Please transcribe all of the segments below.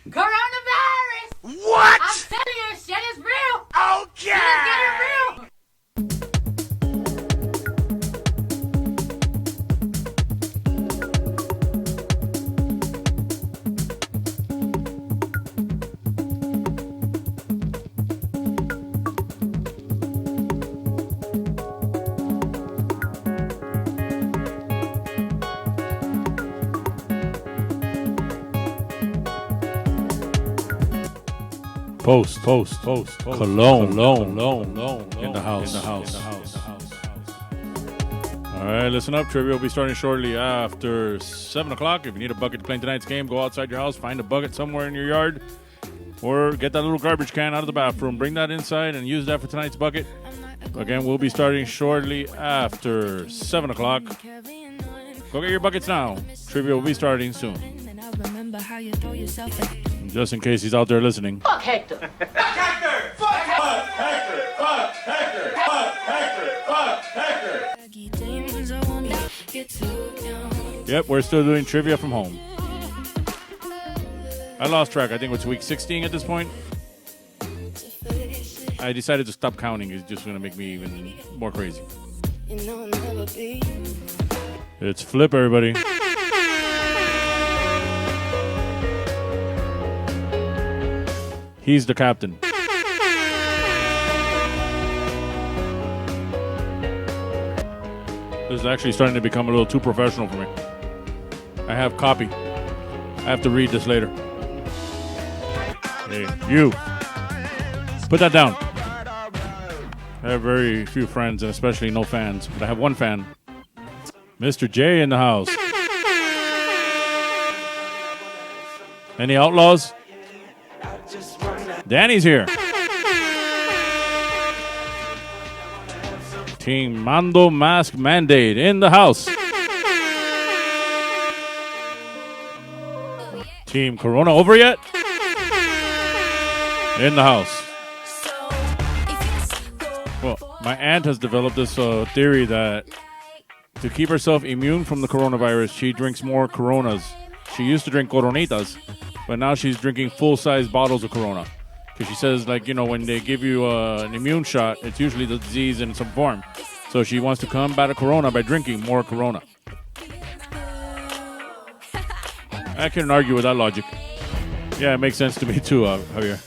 Coronavirus! What? I'm telling you, shit is real! Okay! Shit is getting real! Post. Cologne. In the house. All right, listen up. Trivia will be starting shortly after 7 o'clock. If you need a bucket to play tonight's game, go outside your house, find a bucket somewhere in your yard, or get that little garbage can out of the bathroom. Bring that inside and use that for tonight's bucket. Again, we'll be starting shortly after 7 o'clock. Go get your buckets now. Trivia will be starting soon. Just in case he's out there listening. Fuck Hector! Fuck Hector! Fuck Hector! Fuck Hector! Fuck Hector! Fuck Hector! Yep, we're still doing trivia from home. I lost track. I think it's week 16 at this point. I decided to stop counting. It's just going to make me even more crazy. It's Flip, everybody. He's the captain. This is actually starting to become a little too professional for me. I have copy. I have to read this later. Hey, you. Put that down. I have very few friends, and especially no fans. But I have one fan. Mr. J in the house. Any outlaws? Danny's here. Team Mando Mask Mandate in the house. Team Corona over yet? In the house. Well, my aunt has developed this theory that to keep herself immune from the coronavirus, she drinks more Coronas. She used to drink Coronitas, but now she's drinking full-size bottles of Corona. Because she says, like, you know, when they give you an immune shot, it's usually the disease in some form. So she wants to combat a Corona by drinking more Corona. I couldn't argue with that logic. Yeah, it makes sense to me too, Javier.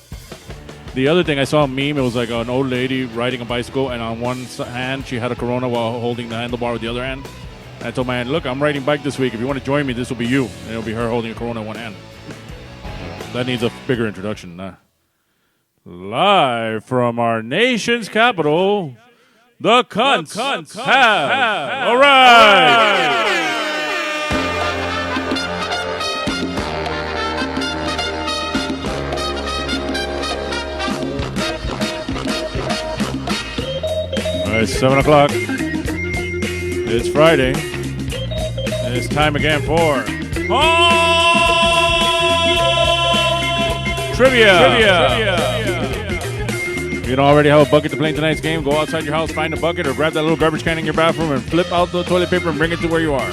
The other thing, I saw a meme. It was like an old lady riding a bicycle, and on one hand she had a Corona while holding the handlebar with the other hand. And I told my aunt, look, I'm riding bike this week. If you want to join me, this will be you. And it'll be her holding a Corona in one hand. That needs a bigger introduction. Live from our nation's capital, the Cunts have. All right. All right, 7 o'clock. It's Friday. And it's time again for Trivia. If you don't already have a bucket to play in tonight's game, go outside your house, find a bucket, or grab that little garbage can in your bathroom and flip out the toilet paper and bring it to where you are.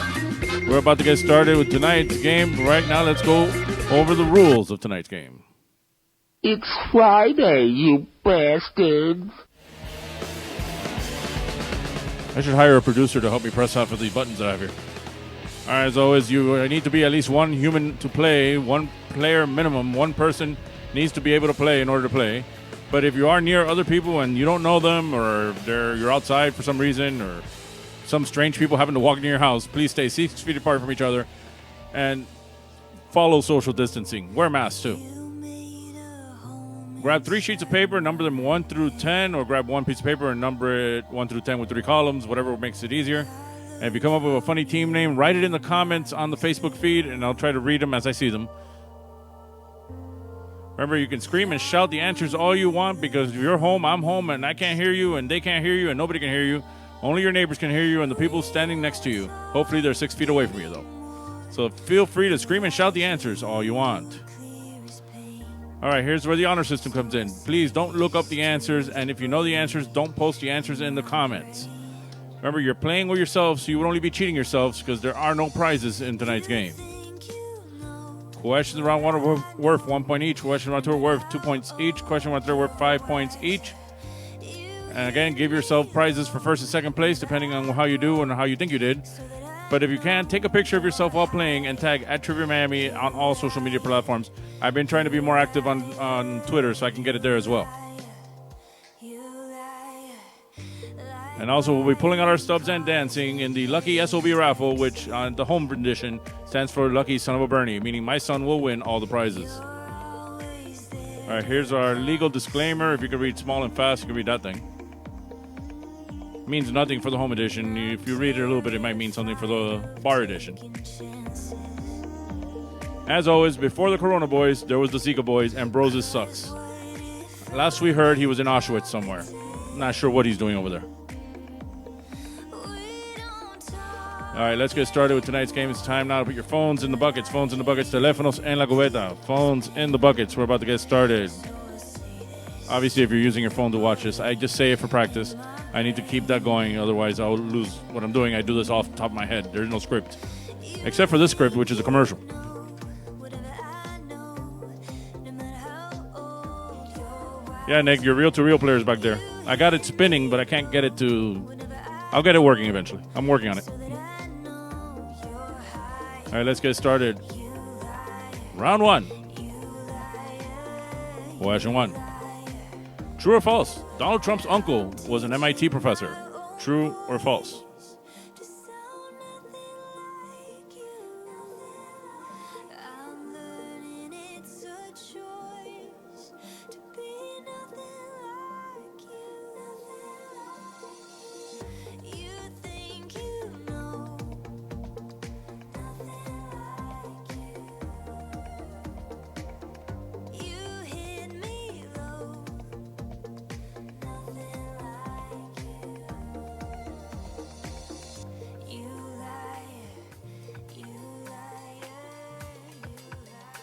We're about to get started with tonight's game. Right now, let's go over the rules of tonight's game. It's Friday, you bastards. I should hire a producer to help me press half of these buttons that I have here. All right, as always, you need to be at least one human to play, one player minimum. One person needs to be able to play in order to play. But if you are near other people and you don't know them, or you're outside for some reason, or some strange people happen to walk into your house, please stay 6 feet apart from each other and follow social distancing. Wear masks too. Grab 3 sheets of paper, number them 1 through 10, or grab one piece of paper and number it 1 through 10 with 3 columns, whatever makes it easier. And if you come up with a funny team name, write it in the comments on the Facebook feed, and I'll try to read them as I see them. Remember, you can scream and shout the answers all you want, because if you're home, I'm home, and I can't hear you, and they can't hear you, and nobody can hear you. Only your neighbors can hear you, and the people standing next to you. Hopefully they're 6 feet away from you, though. So feel free to scream and shout the answers all you want. All right, here's where the honor system comes in. Please don't look up the answers, and if you know the answers, don't post the answers in the comments. Remember, you're playing with yourselves, so you would only be cheating yourselves because there are no prizes in tonight's game. Questions around one are worth 1 point each. Questions around two are worth 2 points each. Question around three are worth 5 points each. And again, give yourself prizes for first and second place, depending on how you do and how you think you did. But if you can, take a picture of yourself while playing and tag @TriviaMiami on all social media platforms. I've been trying to be more active on Twitter so I can get it there as well. And also, we'll be pulling out our stubs and dancing in the Lucky SOB raffle, which on the home edition stands for Lucky Son of a Bernie, meaning my son will win all the prizes. All right, here's our legal disclaimer. If you can read small and fast, you can read that thing. Means nothing for the home edition. If you read it a little bit, it might mean something for the bar edition. As always, before the Corona Boys, there was the Zika Boys, and Broses sucks. Last we heard, he was in Auschwitz somewhere. Not sure what he's doing over there. All right, let's get started with tonight's game. It's time now to put your phones in the buckets. Phones in the buckets. Teléfonos en la cubeta. Phones in the buckets. We're about to get started. Obviously, if you're using your phone to watch this, I just say it for practice. I need to keep that going, otherwise I'll lose what I'm doing. I do this off the top of my head. There's no script. Except for this script, which is a commercial. Yeah, Nick, your reel-to-reel player is back there. I got it spinning, but I can't get it to... I'll get it working eventually. I'm working on it. All right, let's get started. Round one. Question one. True or false? Donald Trump's uncle was an MIT professor. True or false?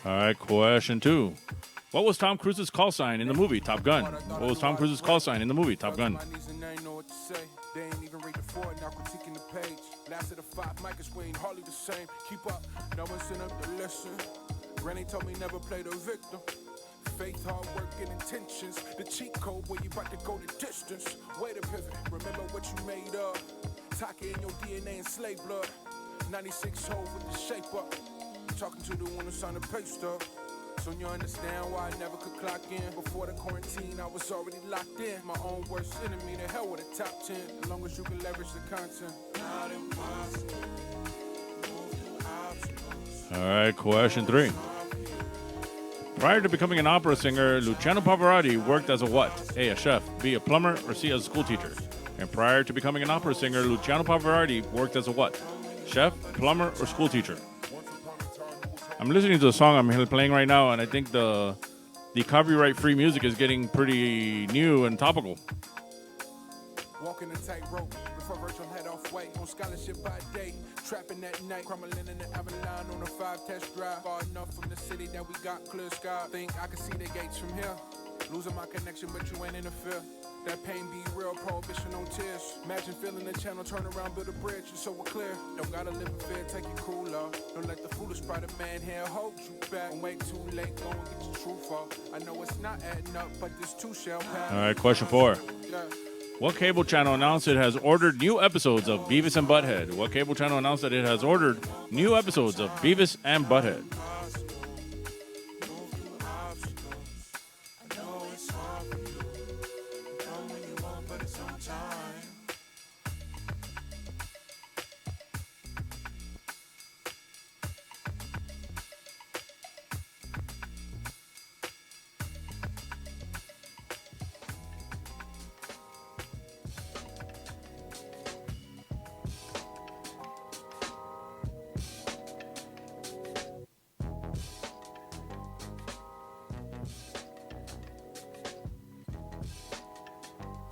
All right, question two. What was Tom Cruise's call sign in the movie Top Gun? What was Tom Cruise's call sign in the movie Top Gun? They ain't even read the four, now critiquing the page. Last of the five, Micah's we ain't hardly the same. Keep up, no one sent up the lesson. Granny told me never play the victim. Faith, hard work, and intentions. The cheat code where you about to go the distance. Way to pivot, remember what you made of. Taka in your DNA and slave blood. 96 hole with the shape up. Talking to the one who signed the pay stub. So you understand why I never could clock in. Before the quarantine, I was already locked in. My own worst enemy, the hell with a top 10. As long as you can leverage the content. Not impossible. All right, question three. Prior to becoming an opera singer, Luciano Pavarotti worked as a what? A chef, B, a plumber, or C, as a school teacher? And prior to becoming an opera singer, Luciano Pavarotti worked as a what? Chef, plumber, or school teacher? I'm listening to the song I'm playing right now, and I think the copyright-free music is getting pretty new and topical. Walking a tightrope before Virgil head off white on scholarship by day. Trapping that night, crumbling in the Avalon on a 5 test drive. Far enough from the city that we got clear sky. Think I can see the gates from here. Losing my connection, but you ain't interfere. That pain be real, prohibition on tears. Imagine feeling the channel, turn around, build a bridge, so we're clear. Don't gotta live in fear, take it cooler. Don't let the foolish Spider-Man here hold you back. Don't wait too late, go and get your truth off. I know it's not adding up, but this too shall pass. All right, question four. Yeah. What cable channel announced it has ordered new episodes of Beavis and Butthead? What cable channel announced that it has ordered new episodes of Beavis and Butthead?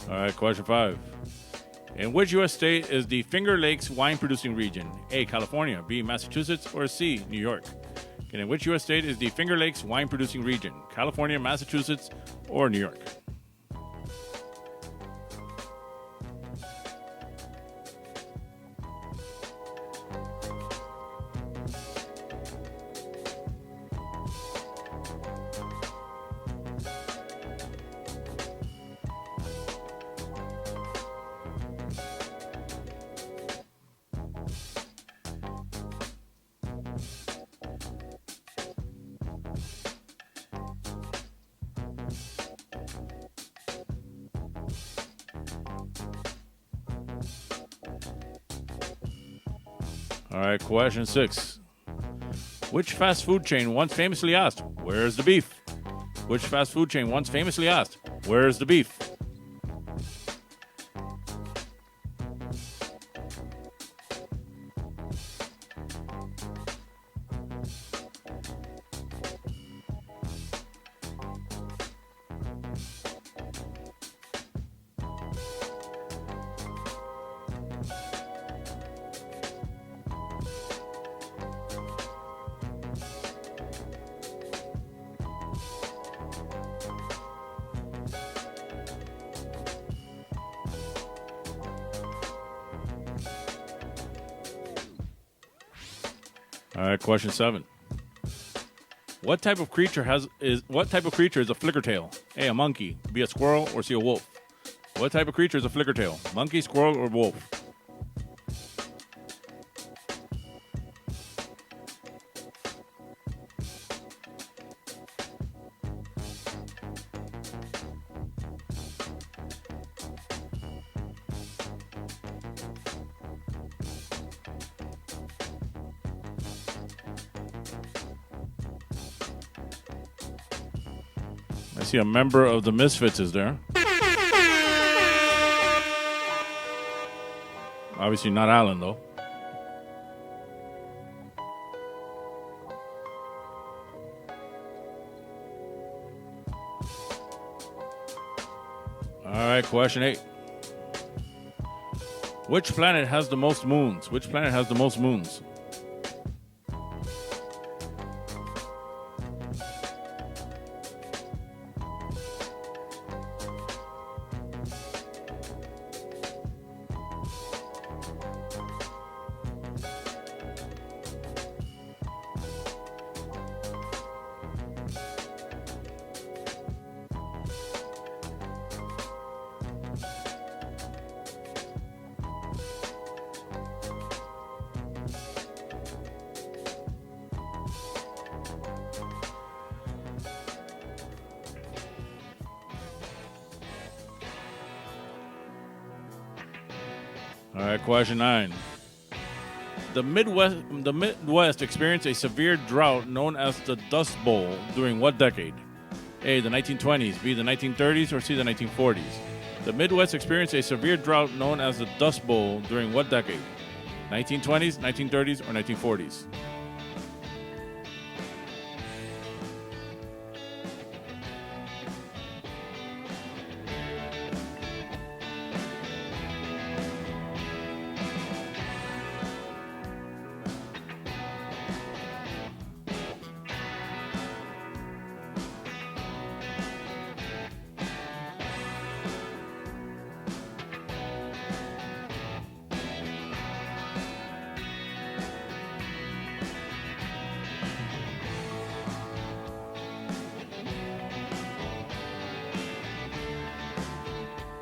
All right, question five. In which U.S. state is the Finger Lakes wine producing region? A, California, B, Massachusetts, or C, New York? And in which U.S. state is the Finger Lakes wine producing region? California, Massachusetts, or New York? All right, question 6. Which fast food chain once famously asked, "Where's the beef?" Which fast food chain once famously asked, "Where's the beef?" All right, question 7. What type of creature is a flickertail? A monkey, B, a squirrel, or C, a wolf? What type of creature is a flickertail? Monkey, squirrel, or wolf? I see a member of the Misfits is there. Obviously not Alan, though. All right, question 8. Which planet has the most moons? Which planet has the most moons? All right, question 9. The Midwest experienced a severe drought known as the Dust Bowl during what decade? A, the 1920s, B, the 1930s, or C, the 1940s? The Midwest experienced a severe drought known as the Dust Bowl during what decade? 1920s, 1930s, or 1940s?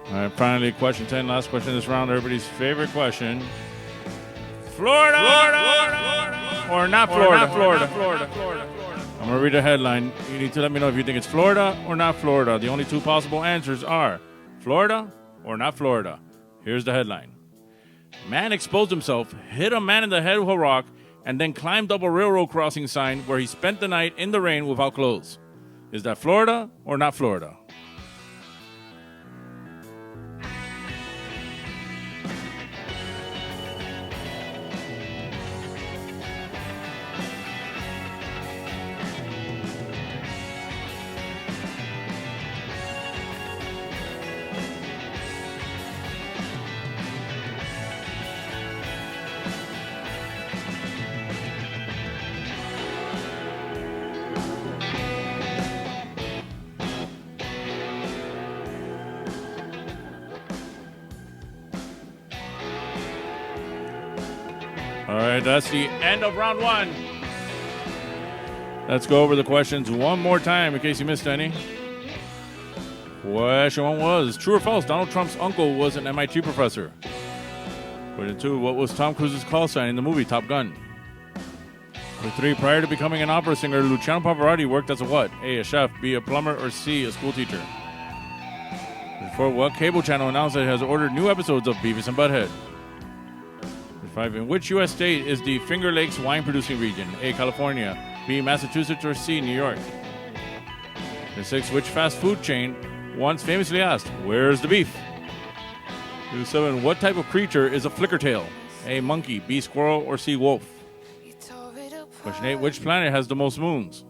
All right, finally, question 10, last question of this round, everybody's favorite question. Florida! Or not Florida? I'm going to read the headline. You need to let me know if you think it's Florida or not Florida. The only two possible answers are Florida or not Florida. Here's the headline. Man exposed himself, hit a man in the head with a rock, and then climbed up a railroad crossing sign where he spent the night in the rain without clothes. Is that Florida or not Florida? All right, that's the end of round 1. Let's go over the questions one more time in case you missed any. Question 1 was, true or false, Donald Trump's uncle was an MIT professor? Question 2, what was Tom Cruise's call sign in the movie Top Gun? Question 3, prior to becoming an opera singer, Luciano Pavarotti worked as a what? A, a chef, B, a plumber, or C, a school teacher? Question 4, what cable channel announced that it has ordered new episodes of Beavis and Butthead? 5. In which U.S. state is the Finger Lakes wine producing region? A. California. B. Massachusetts. Or C. New York. And 6. Which fast food chain once famously asked, "Where's the beef?" 7. What type of creature is a flickertail? A. Monkey. B. Squirrel. Or C. Wolf. Question 8. Which planet has the most moons?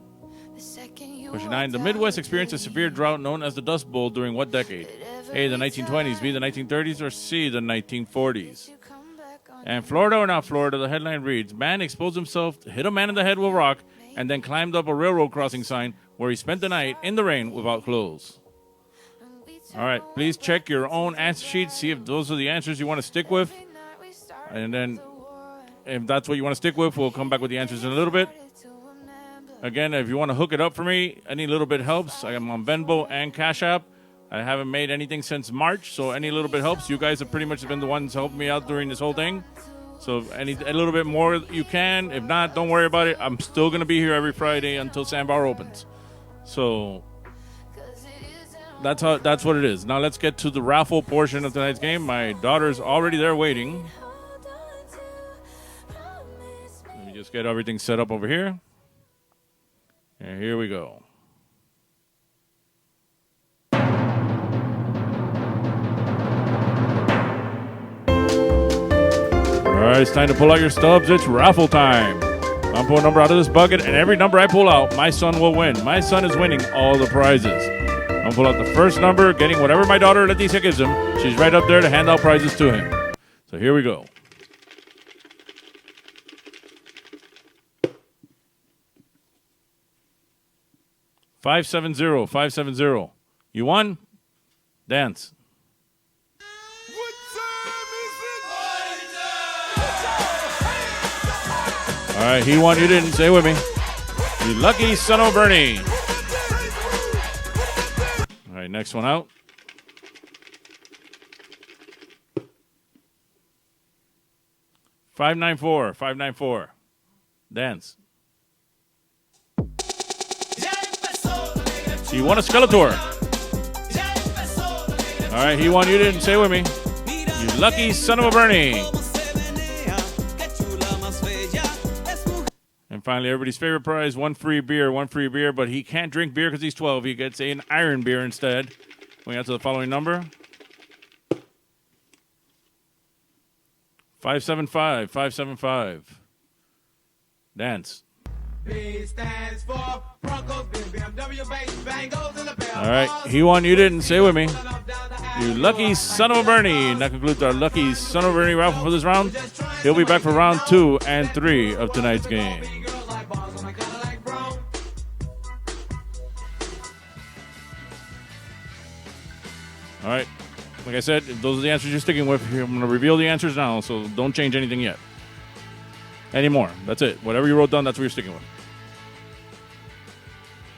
Question 9. The Midwest experienced a severe drought known as the Dust Bowl during what decade? A. The 1920s. B. The 1930s. Or C. The 1940s. And Florida or not Florida, the headline reads, "Man exposed himself, hit a man in the head with a rock, and then climbed up a railroad crossing sign where he spent the night in the rain without clothes." All right, please check your own answer sheet, see if those are the answers you want to stick with. And then if that's what you want to stick with, we'll come back with the answers in a little bit. Again, if you want to hook it up for me, any little bit helps. I am on Venmo and Cash App. I haven't made anything since March, so any little bit helps. You guys have pretty much been the ones helping me out during this whole thing. So a little bit more you can. If not, don't worry about it. I'm still going to be here every Friday until Sandbar opens. So that's what it is. Now let's get to the raffle portion of tonight's game. My daughter's already there waiting. Let me just get everything set up over here. And here we go. All right, it's time to pull out your stubs. It's raffle time. I'm pulling a number out of this bucket, and every number I pull out, my son will win. My son is winning all the prizes. I'm going to pull out the first number, getting whatever my daughter Leticia gives him. She's right up there to hand out prizes to him. So here we go. $570. You won? Dance. All right, he won, you didn't. Stay with me. You lucky son of a Bernie. All right, next one out. $594. Dance. You won a Skeletor. All right, he won, you didn't. Stay with me. You lucky son of a Bernie. And finally, everybody's favorite prize, one free beer, but he can't drink beer because he's 12. He gets an iron beer instead. Going out to the following number. 575. Dance. B stands for Broncos, BMW, Bengals, and the Bears. All right, he won, you didn't. Stay with me. You lucky son of a Bernie. And that concludes our lucky son of a Bernie raffle for this round. He'll be back for round 2 and 3 of tonight's game. All right, like I said, if those are the answers you're sticking with, I'm going to reveal the answers now, so don't change anything yet. Anymore. That's it. Whatever you wrote down, that's what you're sticking with.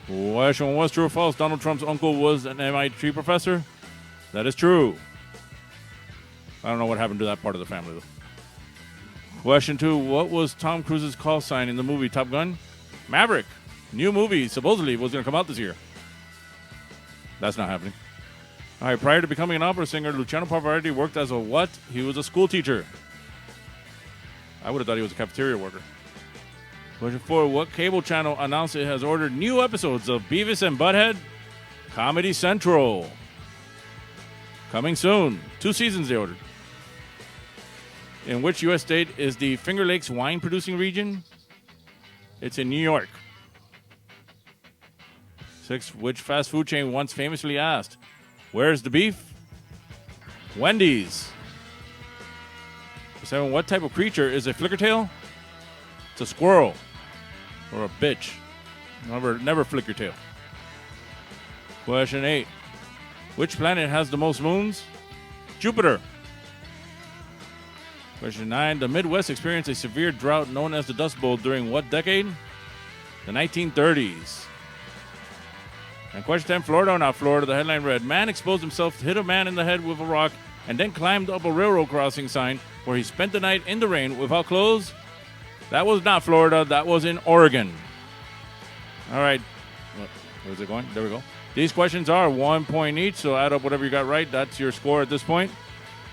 Question 1, was true or false? Donald Trump's uncle was an MIT professor? That is true. I don't know what happened to that part of the family, though. Question 2, what was Tom Cruise's call sign in the movie Top Gun? Maverick. New movie, supposedly, was going to come out this year. That's not happening. All right, prior to becoming an opera singer, Luciano Pavarotti worked as a what? He was a school teacher. I would have thought he was a cafeteria worker. Question 4, what cable channel announced it has ordered new episodes of Beavis and Butthead? Comedy Central. Coming soon. 2 seasons they ordered. In which U.S. state is the Finger Lakes wine producing region? It's in New York. 6, which fast food chain once famously asked, "Where's the beef?" Wendy's. 7, what type of creature is a flickertail? It's a squirrel or a bitch. Never flick your tail. Question 8, which planet has the most moons? Jupiter. Question 9, the Midwest experienced a severe drought known as the Dust Bowl during what decade? The 1930s. And question 10, Florida or not Florida, the headline read, man exposed himself to hit a man in the head with a rock and then climbed up a railroad crossing sign where he spent the night in the rain without clothes. That was not Florida, that was in Oregon. All right, where's it going? There we go. These questions are 1 point each, so add up whatever you got right. That's your score at this point.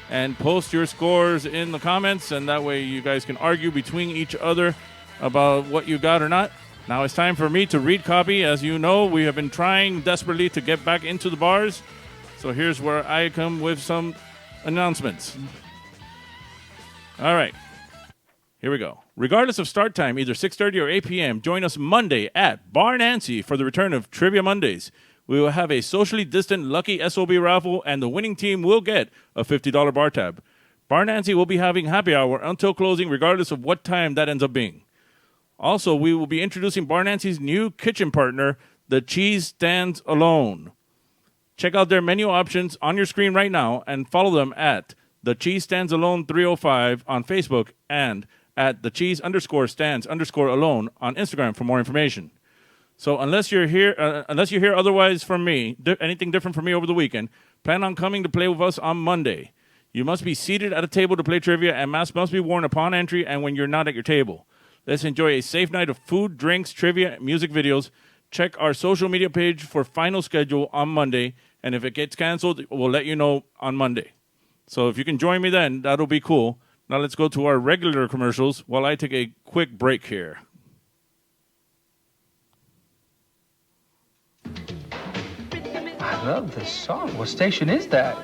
and post your scores in the comments, and that way you guys can argue between each other about what you got or not. Now it's time for me to read copy. As you know, we have been trying desperately to get back into the bars. So here's where I come with some announcements. All right. Here we go. Regardless of start time, either 6:30 or 8 p.m., join us Monday at Bar Nancy for the return of Trivia Mondays. We will have a socially distant Lucky SOB raffle, and the winning team will get a $50 bar tab. Bar Nancy will be having happy hour until closing, regardless of what time that ends up being. Also, we will be introducing Bar Nancy's new kitchen partner, The Cheese Stands Alone. Check out their menu options on your screen right now and follow them at The Cheese Stands Alone 305 on Facebook and at The Cheese _stands_ alone on Instagram for more information. So unless you hear otherwise from me, anything different from me over the weekend, plan on coming to play with us on Monday. You must be seated at a table to play trivia, and masks must be worn upon entry and when you're not at your table. Let's enjoy a safe night of food, drinks, trivia, music videos. Check our social media page for final schedule on Monday, and if it gets canceled, we'll let you know on Monday. So if you can join me then, that'll be cool. Now let's go to our regular commercials while I take a quick break here. I love this song. What station is that?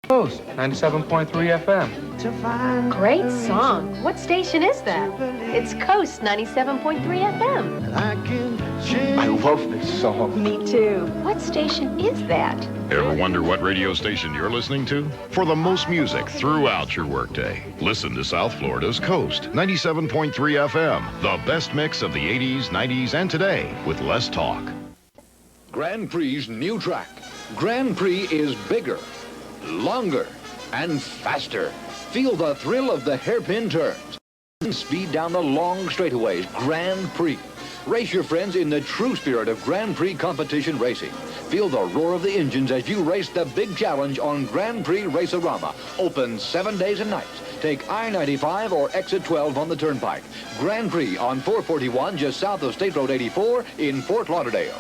Coast 97.3 FM. Great song. What station is that? It's Coast 97.3 FM. I love this song. Me too. What station is that? Ever wonder what radio station you're listening to? For the most music throughout your workday, listen to South Florida's Coast 97.3 FM. The best mix of the 80s, 90s, and today with less talk. Grand Prix's new track. Grand Prix is bigger, longer, and faster. Feel the thrill of the hairpin turns. Speed down the long straightaways. Grand Prix. Race your friends in the true spirit of Grand Prix competition racing. Feel the roar of the engines as you race the big challenge on Grand Prix Race-A-Rama. Open 7 days and nights. Take I-95 or Exit 12 on the Turnpike. Grand Prix on 441 just south of State Road 84 in Fort Lauderdale.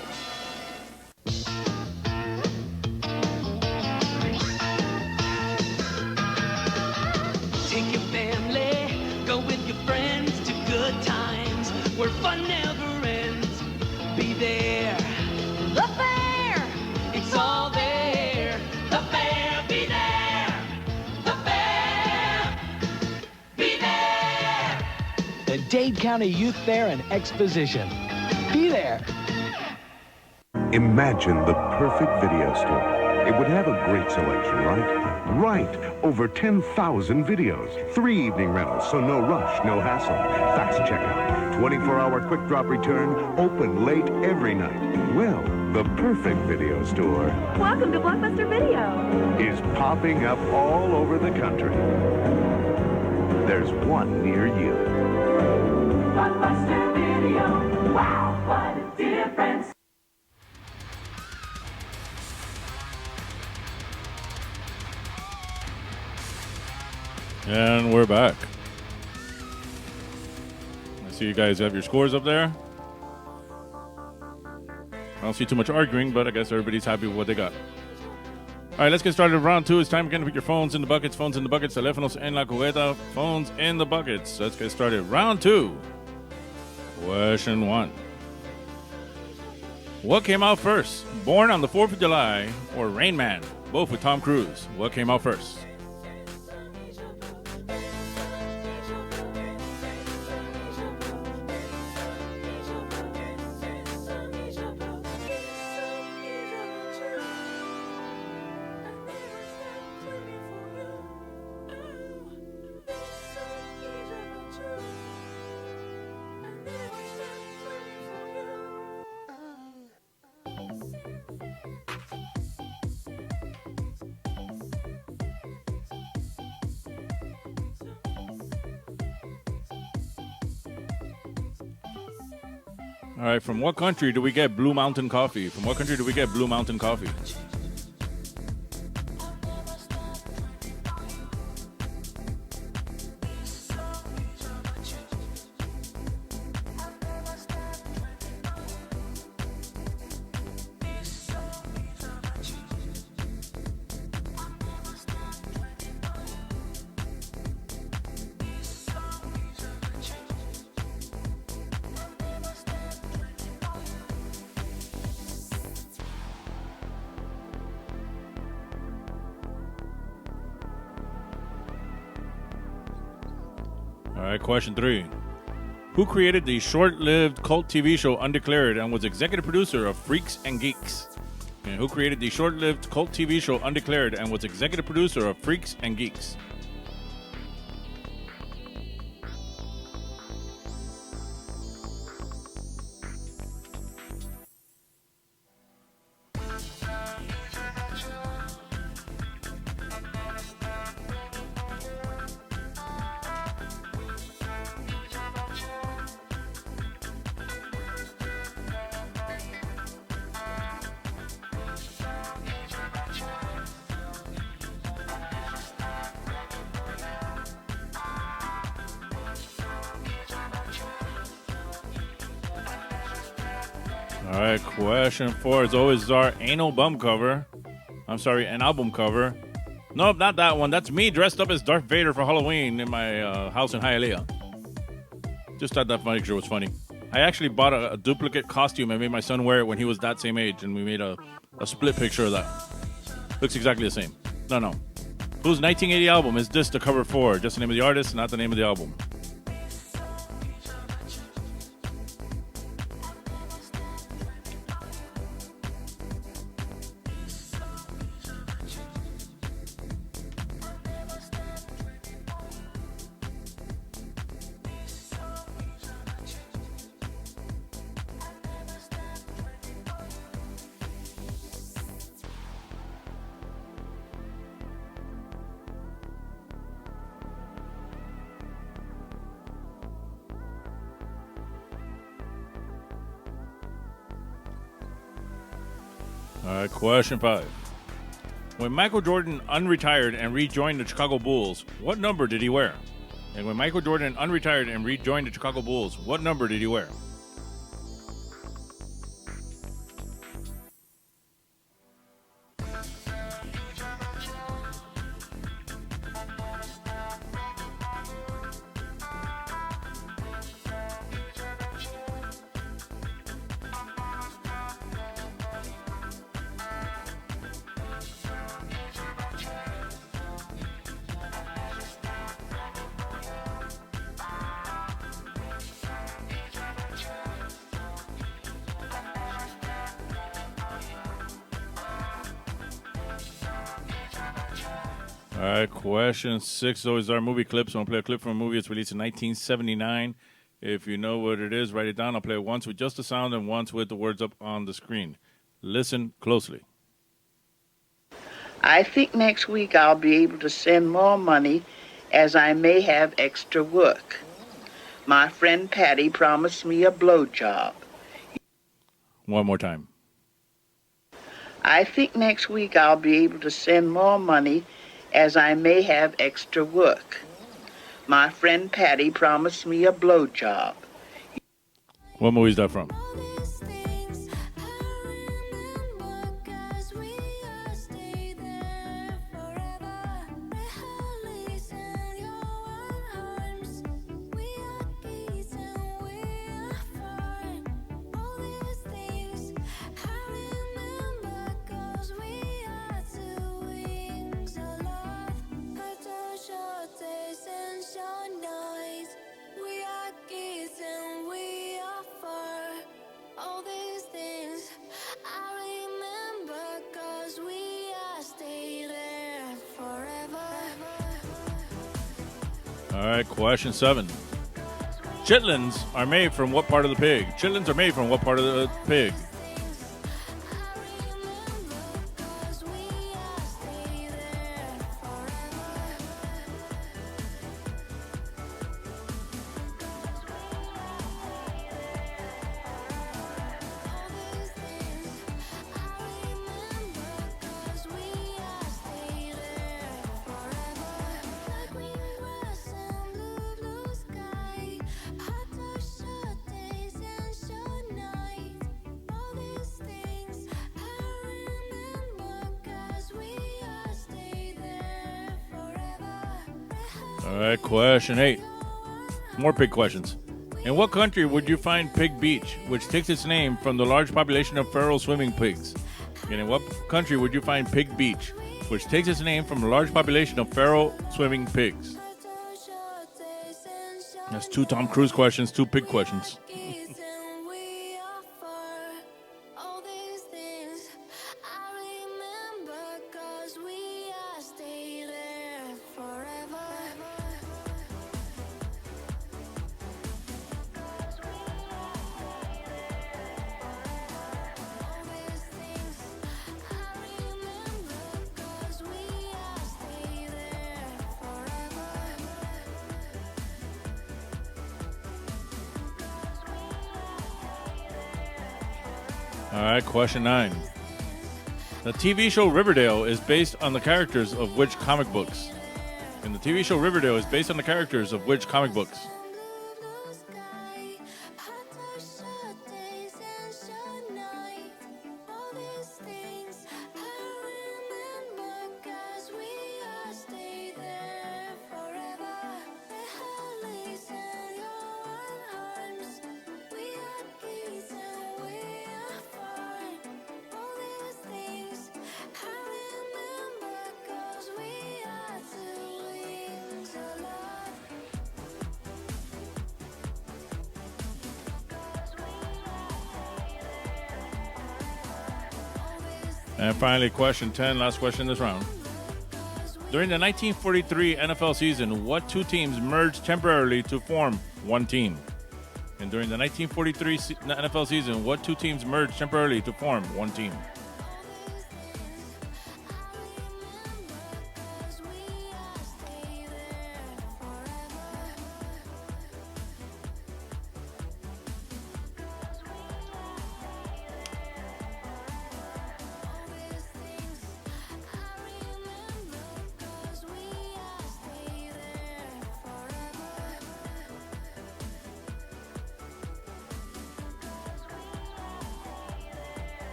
Take your family, go with your friends to good times where fun never ends. Be there. The fair, it's all there. The fair, be there. The fair, be there. The Dade County Youth Fair and Exposition. Be there. Imagine the perfect video store. It would have a great selection, right? Right. Over 10,000 videos. 3 evening rentals, so no rush, no hassle. Fast checkout. 24-hour quick drop return. Open late every night. Well, the perfect video store. Welcome to Blockbuster Video. Is popping up all over the country. There's one near you. Blockbuster Video. Wow, what a difference. And we're back. I see you guys have your scores up there. I don't see too much arguing, but I guess everybody's happy with what they got. All right, let's get started with round 2. It's time again to put your phones in the buckets. Phones in the buckets. Teléfonos en la cubeta. Phones in the buckets. Let's get started. Round 2. Question 1. What came out first? Born on the 4th of July or Rain Man? Both with Tom Cruise. What came out first? All right, from what country do we get Blue Mountain Coffee? From what country do we get Blue Mountain Coffee? All right, question 3. Who created the short-lived cult TV show Undeclared and was executive producer of Freaks and Geeks? And who created the short-lived cult TV show Undeclared and was executive producer of Freaks and Geeks? All right, question 4 is always our anal bum cover. I'm sorry, an album cover. Nope, not that one. That's me dressed up as Darth Vader for Halloween in my house in Hialeah. Just thought that picture was funny. I actually bought a duplicate costume and made my son wear it when he was that same age, and we made a split picture of that. Looks exactly the same. No. Whose 1980 album is this the cover for? Just the name of the artist, not the name of the album. All right, question 5. When Michael Jordan unretired and rejoined the Chicago Bulls, what number did he wear? And when Michael Jordan unretired and rejoined the Chicago Bulls, what number did he wear? All right, question 6 is always our movie clips. So I'm going to play a clip from a movie that's released in 1979. If you know what it is, write it down. I'll play it once with just the sound and once with the words up on the screen. Listen closely. I think next week I'll be able to send more money as I may have extra work. My friend Patty promised me a blowjob. One more time. I think next week I'll be able to send more money as I may have extra work. My friend Patty promised me a blowjob. What movie is that from? All right, question 7. Chitlins are made from what part of the pig? Chitlins are made from what part of the pig? All right, question 8. More pig questions. In what country would you find Pig Beach, which takes its name from the large population of feral swimming pigs? And in what country would you find Pig Beach, which takes its name from a large population of feral swimming pigs? That's 2 Tom Cruise questions, 2 pig questions. All right, question 9. The TV show Riverdale is based on the characters of which comic books? And the TV show Riverdale is based on the characters of which comic books? And finally, question 10, last question this round. During the 1943 NFL season, what 2 teams merged temporarily to form one team? And during the 1943 NFL season, what 2 teams merged temporarily to form one team?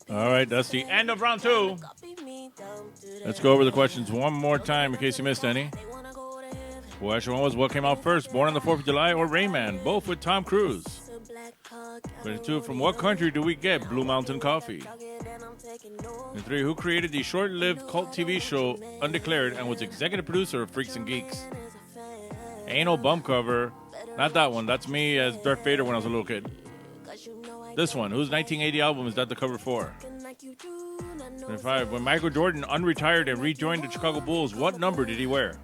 All right, that's the end of round 2. Let's go over the questions one more time in case you missed any. Question 1 was what came out first, Born on the 4th of July or Rain Man, both with Tom Cruise. Question 2, from what country do we get Blue Mountain Coffee? And 3, who created the short-lived cult TV show Undeclared and was executive producer of Freaks and Geeks? Ain't no bum cover. Not that one. That's me as Darth Vader when I was a little kid. This one, whose 1980 album is that the cover for? 25. When Michael Jordan unretired and rejoined the Chicago Bulls, what number did he wear?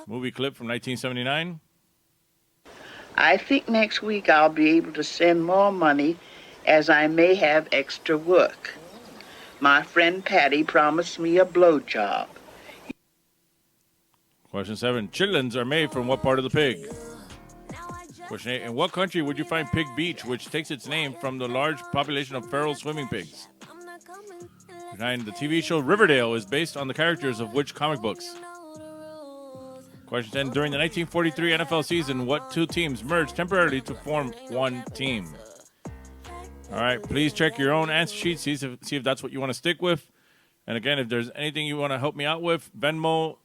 Movie clip from 1979. I think next week I'll be able to send more money as I may have extra work. My friend Patty promised me a blowjob. Question 7. Chitlins are made from what part of the pig? Question 8. In what country would you find Pig Beach, which takes its name from the large population of feral swimming pigs? 9. The TV show Riverdale is based on the characters of which comic books? Question 10. During the 1943 NFL season, what 2 teams merged temporarily to form one team? All right, please check your own answer sheet, see if that's what you want to stick with. And again, if there's anything you want to help me out with, Venmo,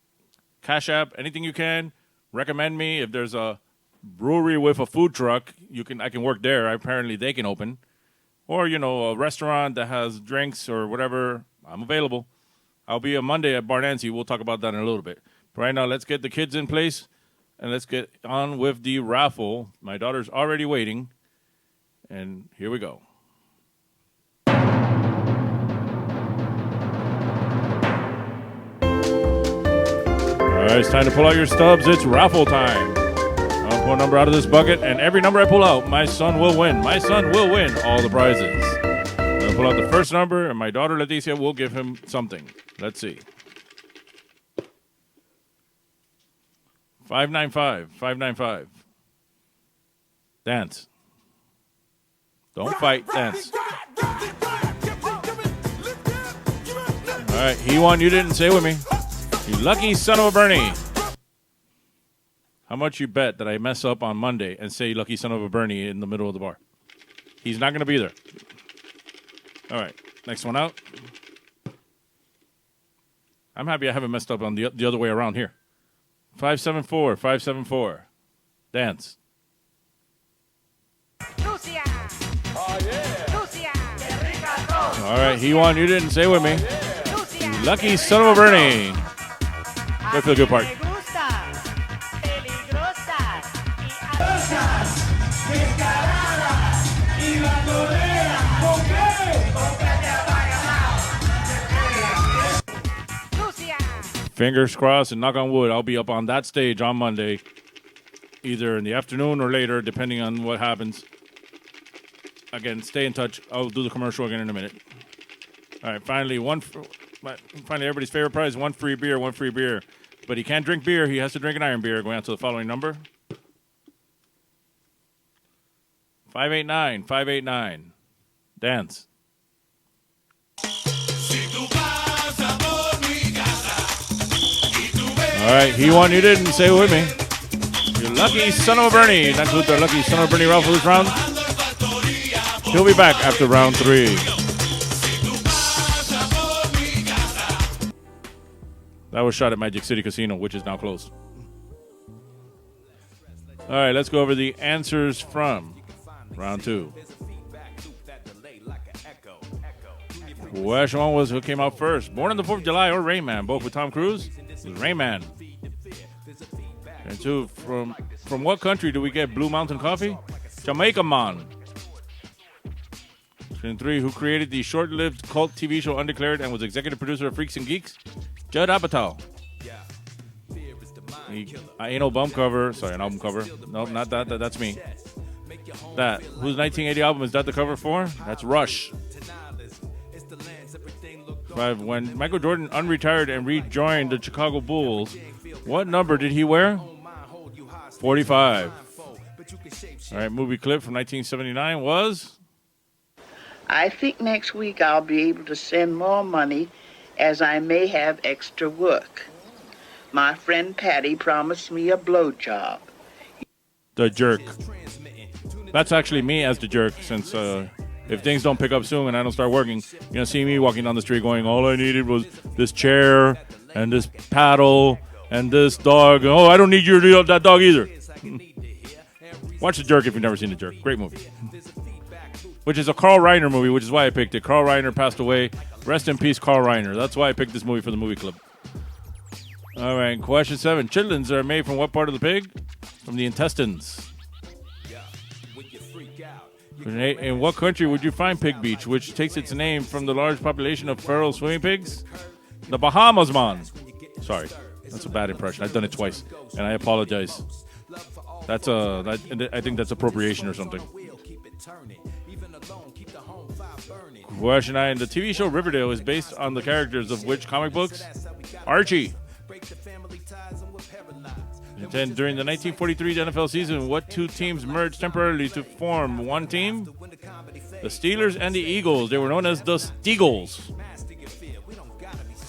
Cash App, anything you can, recommend me. If there's a brewery with a food truck, I can work there. Apparently they can open. Or, a restaurant that has drinks or whatever, I'm available. I'll be on Monday at Bar Nancy. We'll talk about that in a little bit. But right now, let's get the kids in place, and let's get on with the raffle. My daughter's already waiting, and here we go. All right, it's time to pull out your stubs. It's raffle time. I'll pull a number out of this bucket, and every number I pull out, my son will win. My son will win all the prizes. I'll pull out the first number, and my daughter, Leticia, will give him something. Let's see. 595. 595. Dance. Don't fight. Dance. All right, he won. You didn't. Say with me. You lucky son of a Bernie. How much you bet that I mess up on Monday and say lucky son of a Bernie in the middle of the bar? He's not going to be there. All right, next one out. I'm happy I haven't messed up on the other way around here. 574. 574. Dance. Lucia. Oh, yeah. Lucia. All right, he won. You didn't. Say with me. You lucky son of a Bernie. Go for the good part. Fingers crossed and knock on wood, I'll be up on that stage on Monday, either in the afternoon or later, depending on what happens. Again, stay in touch. I'll do the commercial again in a minute. All right, finally, everybody's favorite prize, one free beer. But he can't drink beer. He has to drink an iron beer. Going out to the following number. 589. Dance. All right, he won, you didn't. Say it with me. You lucky son of a Bernie. That's with the lucky son of a Bernie raffle this round. He'll be back after round 3. That was shot at Magic City Casino, which is now closed. All right, let's go over the answers from round 2. Question 1 was who came out first. Born on the 4th of July or Rain Man, both with Tom Cruise. It was Rain Man. And 2, from what country do we get Blue Mountain Coffee? Jamaica Man. And 3, who created the short-lived cult TV show Undeclared and was executive producer of Freaks and Geeks? Judd Apatow. Ain't no bum cover. Sorry, an album cover. No, not that. That's me. That. Whose 1980 album is that the cover for? That's Rush. 5, when Michael Jordan unretired and rejoined the Chicago Bulls, what number did he wear? 45. All right, movie clip from 1979 was? I think next week I'll be able to send more money as I may have extra work. My friend Patty promised me a blowjob. The jerk. That's actually me as the jerk, since if things don't pick up soon and I don't start working, you're going to see me walking down the street going, all I needed was this chair and this paddle and this dog. Oh, I don't need you to do that dog either. Watch The Jerk if you've never seen The Jerk. Great movie. Which is a Carl Reiner movie, which is why I picked it. Carl Reiner passed away. Rest in peace, Carl Reiner. That's why I picked this movie for the movie club. All right, question 7. Chitlins are made from what part of the pig? From the intestines. In what country would you find Pig Beach, which takes its name from the large population of feral swimming pigs? The Bahamas, man. Sorry, that's a bad impression. I've done it twice, and I apologize. I think that's appropriation or something. Question 9. The TV show Riverdale is based on the characters of which comic books? Archie. And then during the 1943 NFL season, what 2 teams merged temporarily to form one team? The Steelers and the Eagles. They were known as the Steagles.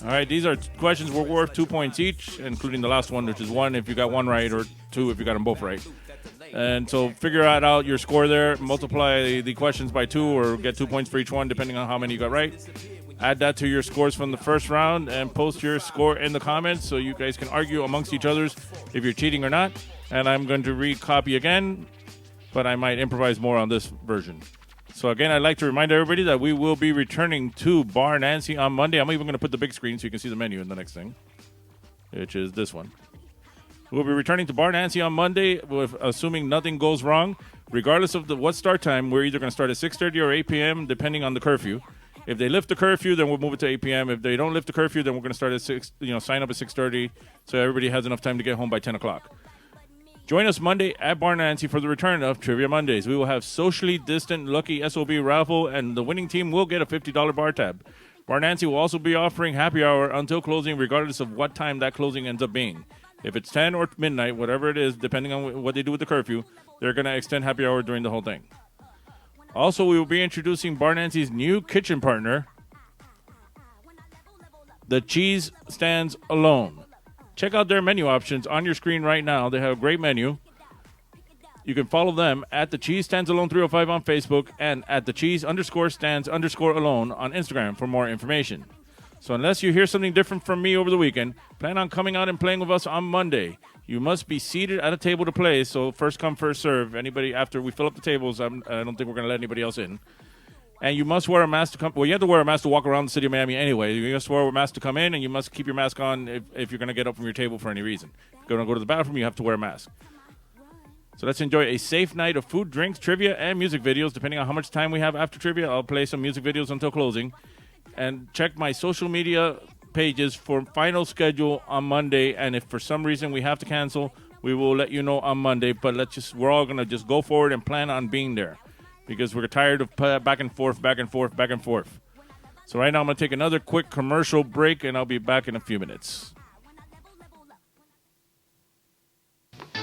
All right, these are questions were worth 2 points each, including the last one, which is 1 if you got one right, or 2 if you got them both right. And so figure out your score there, multiply the questions by 2, or get 2 points for each one, depending on how many you got right. Add that to your scores from the first round and post your score in the comments so you guys can argue amongst each other if you're cheating or not. And I'm going to recopy again, but I might improvise more on this version. So again, I'd like to remind everybody that we will be returning to Bar Nancy on Monday. I'm even going to put the big screen so you can see the menu in the next thing, which is this one. We'll be returning to Bar Nancy on Monday, assuming nothing goes wrong. Regardless of what start time, we're either going to start at 6:30 or 8 p.m., depending on the curfew. If they lift the curfew, then we'll move it to 8 p.m. If they don't lift the curfew, then we're going to start at 6. Sign up at 6:30, so everybody has enough time to get home by 10 o'clock. Join us Monday at Bar Nancy for the return of Trivia Mondays. We will have socially distant lucky SOB raffle, and the winning team will get a $50 bar tab. Bar Nancy will also be offering happy hour until closing, regardless of what time that closing ends up being. If it's 10 or midnight, whatever it is, depending on what they do with the curfew, they're going to extend happy hour during the whole thing. Also, we will be introducing Bar Nancy's new kitchen partner, the Cheese Stands Alone. Check out their menu options on your screen right now. They have a great menu. You can follow them at the Cheese Stands Alone 305 on Facebook and at the Cheese_Stands_Alone on Instagram for more information. So unless you hear something different from me over the weekend, plan on coming out and playing with us on Monday. You must be seated at a table to play, so first come, first serve. Anybody, after we fill up the tables, I don't think we're going to let anybody else in. And you must wear a mask to come. Well, you have to wear a mask to walk around the city of Miami anyway. You must wear a mask to come in, and you must keep your mask on if you're going to get up from your table for any reason. If you're going to go to the bathroom, you have to wear a mask. So let's enjoy a safe night of food, drinks, trivia, and music videos. Depending on how much time we have after trivia, I'll play some music videos until closing. And check my social media pages for final schedule on Monday. And if for some reason we have to cancel, we will let you know on Monday. But we're all going to just go forward and plan on being there, because we're tired of back and forth. So right now I'm going to take another quick commercial break, and I'll be back in a few minutes.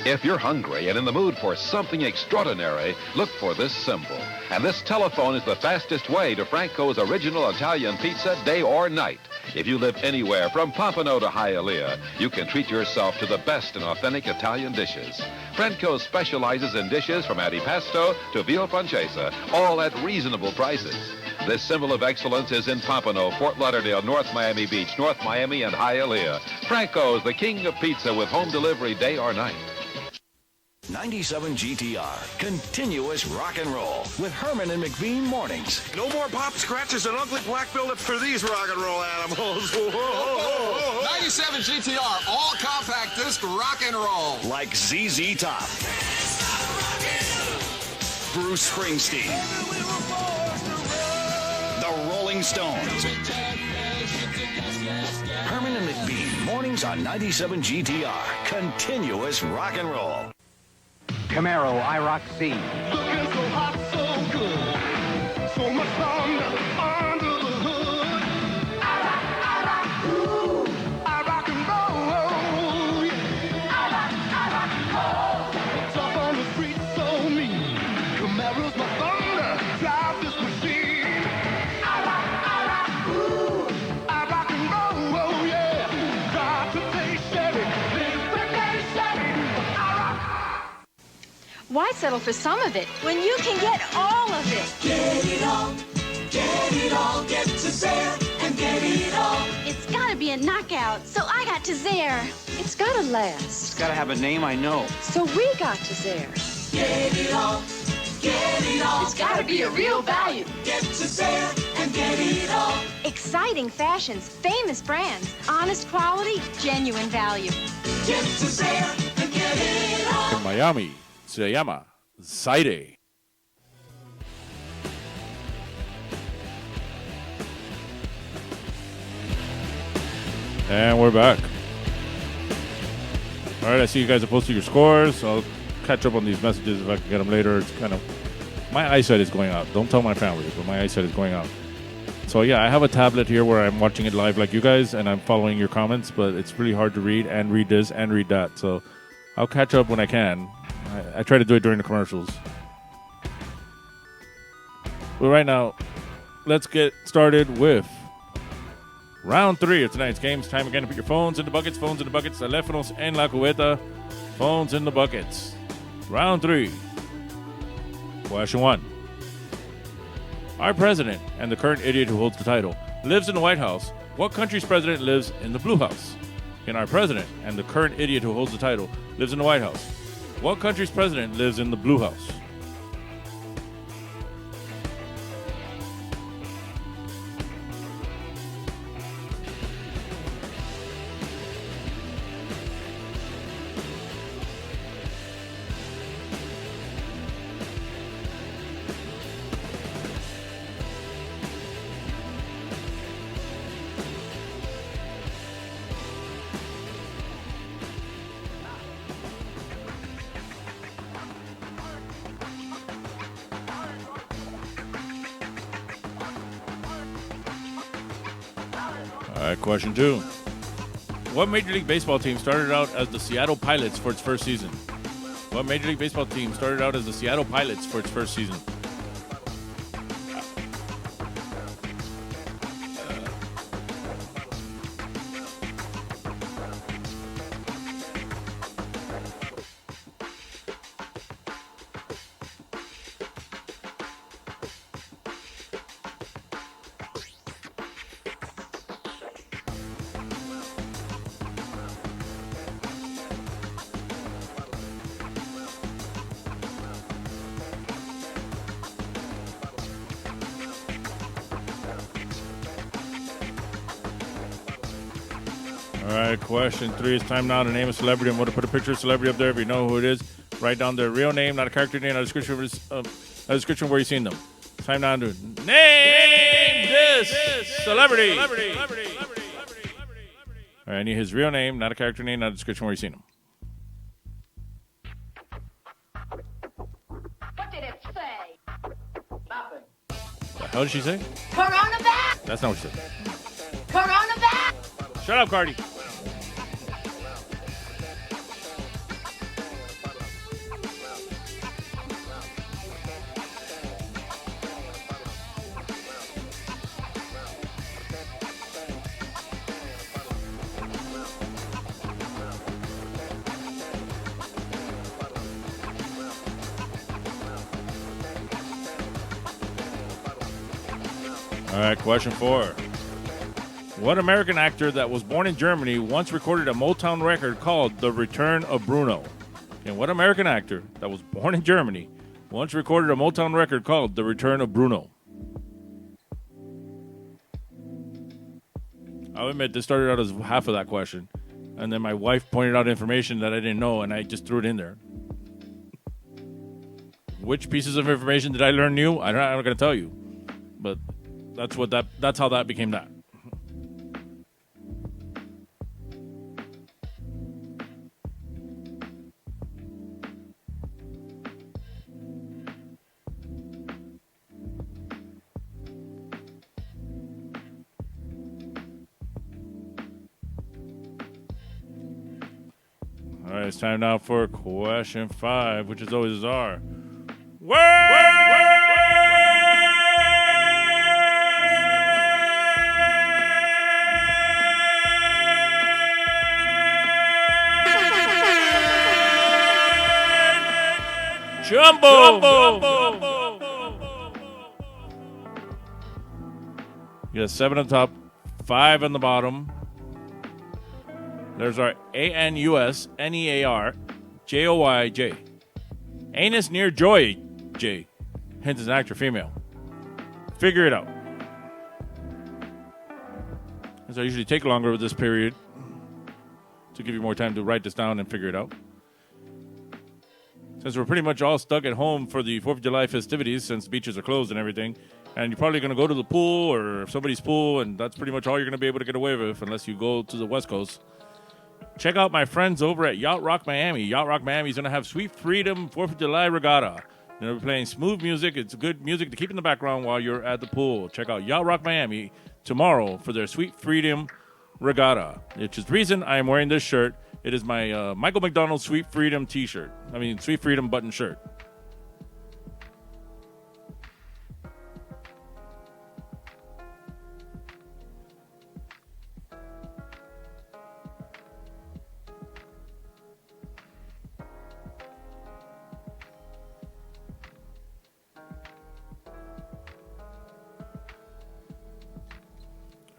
If you're hungry and in the mood for something extraordinary, look for this symbol. And this telephone is the fastest way to Franco's original Italian pizza, day or night. If you live anywhere from Pompano to Hialeah, you can treat yourself to the best in authentic Italian dishes. Franco specializes in dishes from antipasto to veal pancetta, all at reasonable prices. This symbol of excellence is in Pompano, Fort Lauderdale, North Miami Beach, North Miami, and Hialeah. Franco's the king of pizza with home delivery day or night. 97 GTR, continuous rock and roll with Herman and McBean mornings. No more pop scratches and ugly black buildup for these rock and roll animals. 97 GTR, all compact disc rock and roll. Like ZZ Top, Bruce Springsteen, the Rolling Stones. Herman and McBean mornings on 97 GTR, continuous rock and roll. Camaro IROC C. Looking so hot, so good. So much fun under the hood. I rock, ooh. I rock and roll. I rock, tough on the street, so mean. Camaro's my thunder, drive this machine. I rock, ooh. I rock and roll, yeah. Drive to take Chevy, live to take Chevy. Why settle for some of it when you can get all of it? Get it all, get to Zare and get it all. It's gotta be a knockout, so I got to Zare. It's gotta last. It's gotta have a name I know. So we got to Zare. Get it all, It's gotta be a real value. Get to Zare and get it all. Exciting fashions, famous brands, honest quality, genuine value. Get to Zare and get it all. In Miami, se llama Zaire. And we're back. All right, I see you guys have posted your scores. I'll catch up on these messages if I can get them later. It's kind of, my eyesight is going out. Don't tell my family, but my eyesight is going out. So yeah, I have a tablet here where I'm watching it live like you guys, and I'm following your comments, but it's really hard to read this and read that. So I'll catch up when I can. I try to do it during the commercials. But right now, let's get started with round 3 of tonight's game. It's time again to put your phones in the buckets. Teléfonos en la cubeta. Phones in the buckets. Round 3. Question 1. Our president and the current idiot who holds the title lives in the White House. What country's president lives in the Blue House? And our president and the current idiot who holds the title lives in the White House. What country's president lives in the Blue House? All right, question 2. What Major League Baseball team started out as the Seattle Pilots for its first season? What Major League Baseball team started out as the Seattle Pilots for its first season? All right, question 3. It's time now to name a celebrity. I'm going to put a picture of a celebrity up there. If you know who it is, write down their real name, not a character name, not a description where you've seen them. Time now to name this celebrity. All right, I need his real name, not a character name, not a description where you've seen him. What did it say? Nothing. What the hell did she say? Coronavirus! That's not what she said. Coronavirus! Shut up, Cardi. All right, question 4. What American actor that was born in Germany once recorded a Motown record called The Return of Bruno? Okay, what American actor that was born in Germany once recorded a Motown record called The Return of Bruno? I'll admit, this started out as half of that question, and then my wife pointed out information that I didn't know, and I just threw it in there. Which pieces of information did I learn new? I'm not going to tell you, but that's how that became that. All right, it's time now for question 5, which is always our Jumbo. You got 7 on top, 5 on the bottom. There's our ANUSNEARJOYJ. Anus near Joy J. Hence is an actor female. Figure it out. As I usually take longer with this period to give you more time to write this down and figure it out. Since we're pretty much all stuck at home for the 4th of July festivities, since beaches are closed and everything, and you're probably going to go to the pool or somebody's pool, and that's pretty much all you're going to be able to get away with unless you go to the West Coast. Check out my friends over at Yacht Rock Miami. Yacht Rock Miami is going to have Sweet Freedom 4th of July Regatta. They're going to be playing smooth music. It's good music to keep in the background while you're at the pool. Check out Yacht Rock Miami tomorrow for their Sweet Freedom Regatta, which is the reason I am wearing this shirt. It is my Michael McDonald Sweet Freedom t-shirt. Sweet Freedom button shirt.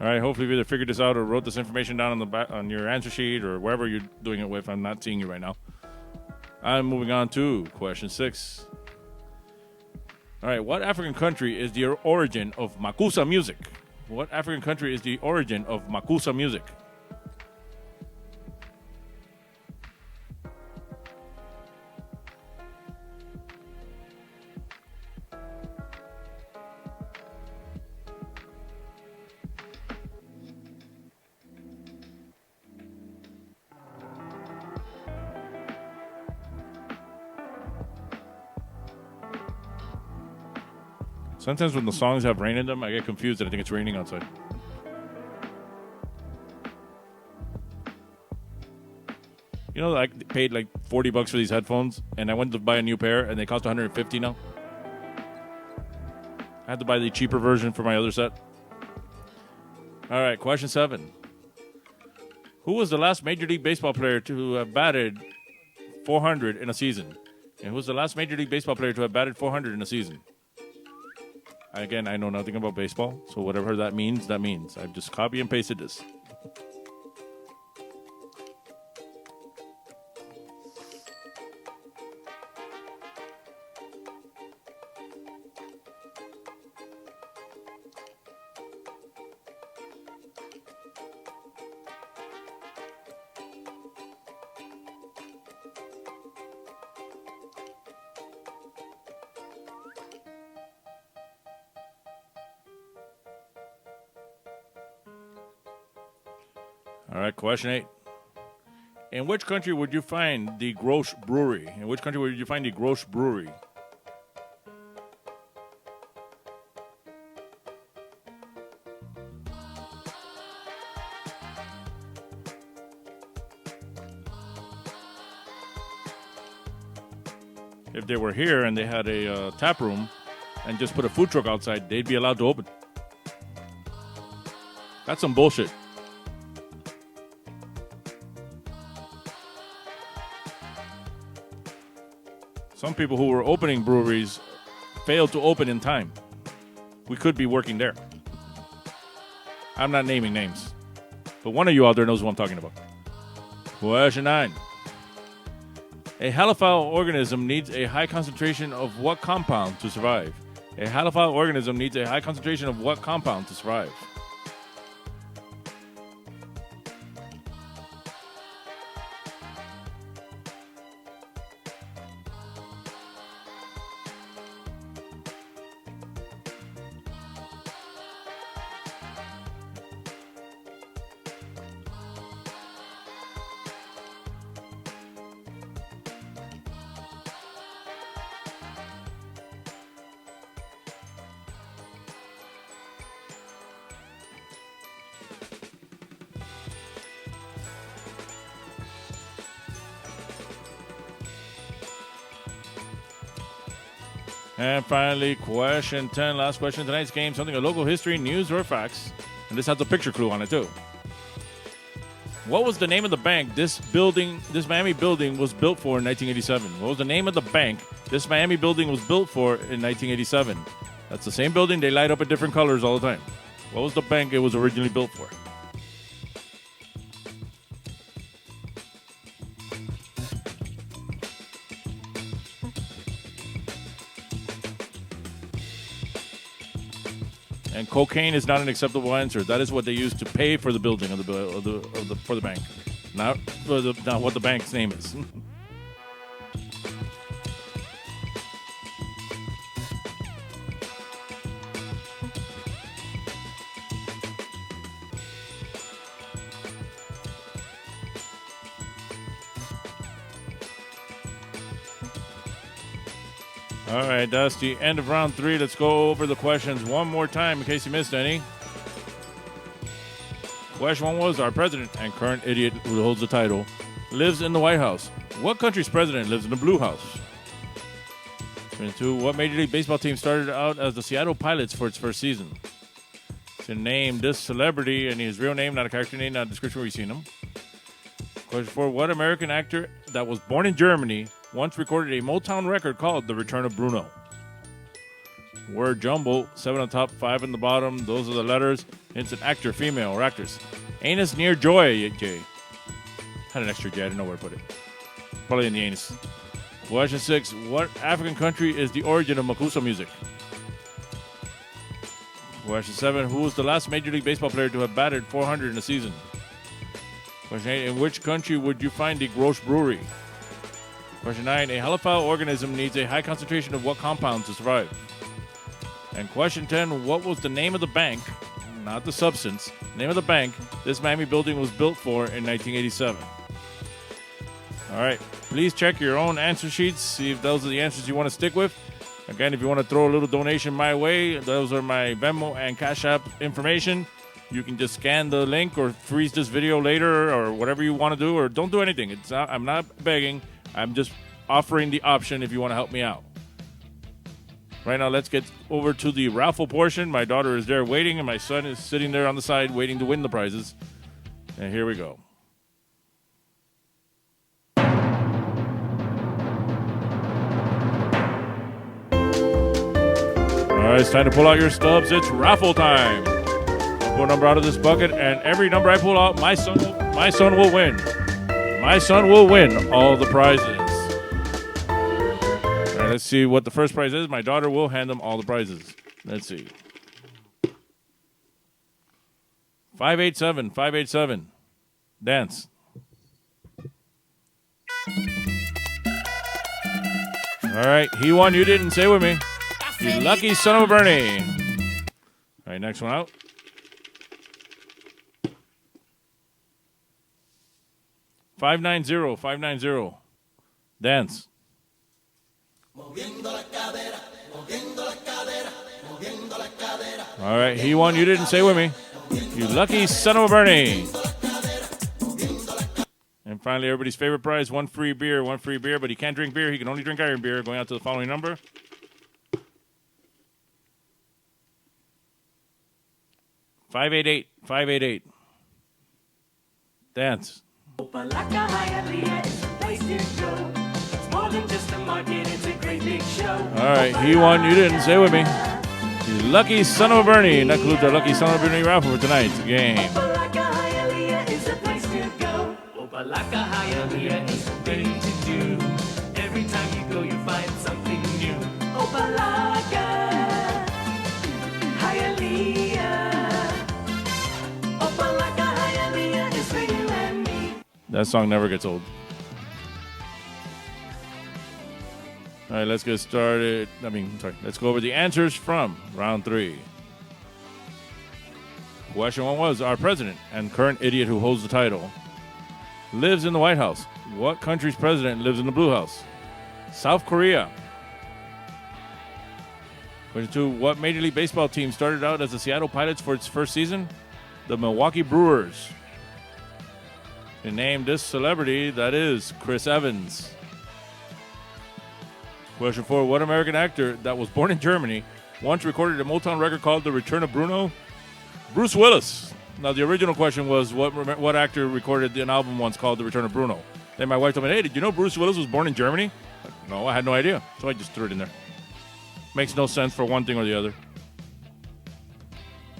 All right, hopefully you either figured this out or wrote this information down on the back, on your answer sheet or wherever you're doing it with. I'm not seeing you right now. I'm moving on to question 6. All right, what African country is the origin of Makusa music? What African country is the origin of Makusa music? Sometimes when the songs have rain in them, I get confused and I think it's raining outside. You know, I paid like $40 for these headphones, and I went to buy a new pair, and they cost $150 now. I had to buy the cheaper version for my other set. All right, question 7. Who was the last Major League Baseball player to have batted 400 in a season? And who was the last Major League Baseball player to have batted 400 in a season? Again, I know nothing about baseball, so whatever that means, that means. I've just copy and pasted this. All right, question 8. In which country would you find the Grolsch Brewery? In which country would you find the Grolsch Brewery? If they were here and they had a tap room and just put a food truck outside, they'd be allowed to open. That's some bullshit. Some people who were opening breweries failed to open in time. We could be working there. I'm not naming names, but one of you out there knows who I'm talking about. Question 9. A halophile organism needs a high concentration of what compound to survive? A halophile organism needs a high concentration of what compound to survive? And finally, question 10, last question of tonight's game, something of local history, news, or facts. And this has a picture clue on it, too. What was the name of the bank this Miami building was built for in 1987? What was the name of the bank this Miami building was built for in 1987? That's the same building. They light up in different colors all the time. What was the bank it was originally built for? And cocaine is not an acceptable answer. That is what they use to pay for the building of the bank, not what the bank's name is. All right, that's the end of round 3. Let's go over the questions one more time in case you missed any. Question 1 was, our president and current idiot who holds the title lives in the White House. What country's president lives in the Blue House? Question 2, what Major League Baseball team started out as the Seattle Pilots for its first season? To name this celebrity, and his real name, not a character name, not a description where you've seen him. Question 4, what American actor that was born in Germany once recorded a Motown record called The Return of Bruno? Word jumble, 7 on top, 5 on the bottom. Those are the letters. It's an actor, female, or actress. Anus near joy, J. Had an extra J, I didn't know where to put it. Probably in the anus. Question 6, what African country is the origin of Makusa music? Question 7, who was the last Major League Baseball player to have batted 400 in a season? Question 8, in which country would you find the Grolsch Brewery? Question 9, a halophile organism needs a high concentration of what compound to survive? And question 10, what was the name of the bank, not the substance, name of the bank this Miami building was built for in 1987? All right, please check your own answer sheets, see if those are the answers you want to stick with. Again, if you want to throw a little donation my way, those are my Venmo and Cash App information. You can just scan the link or freeze this video later or whatever you want to do, or don't do anything. I'm not begging. I'm just offering the option if you want to help me out. Right now, let's get over to the raffle portion. My daughter is there waiting, and my son is sitting there on the side waiting to win the prizes. And here we go. All right, it's time to pull out your stubs. It's raffle time. I'll pull a number out of this bucket, and every number I pull out, my son will win. My son will win all the prizes. All right, let's see what the first prize is. My daughter will hand them all the prizes. Let's see. 587, 587. Dance. All right, he won. You didn't. Say with me. You lucky son of a Bernie. All right, next one out. 590. Dance. All right, he won. You didn't say with me. You lucky son of a Bernie. And finally, everybody's favorite prize, one free beer, but he can't drink beer. He can only drink iron beer. Going out to the following number. 588. Dance. Opalaka Hialeah is the place to go. It's more than just a market, it's a great big show. All right, he won. You didn't. Stay with me. You lucky son of a Bernie. And that concludes our lucky son of a Bernie raffle for tonight's game. Opalaka Hialeah is the place to go. Opalaka Hialeah is the thing to do. Every time you go, you find something new. Opalaka Hialeah. Opalaka Hialeah is for you and me. That song never gets old. All right, let's get started. Let's go over the answers from round 3. Question 1 was, our president and current idiot who holds the title lives in the White House. What country's president lives in the Blue House? South Korea. Question 2, what Major League Baseball team started out as the Seattle Pilots for its first season? The Milwaukee Brewers. And name this celebrity, that is Chris Evans. Question 4, what American actor that was born in Germany once recorded a Motown record called The Return of Bruno? Bruce Willis. Now, the original question was, what actor recorded an album once called The Return of Bruno? Then my wife told me, hey, did you know Bruce Willis was born in Germany? No, I had no idea. So I just threw it in there. Makes no sense for one thing or the other.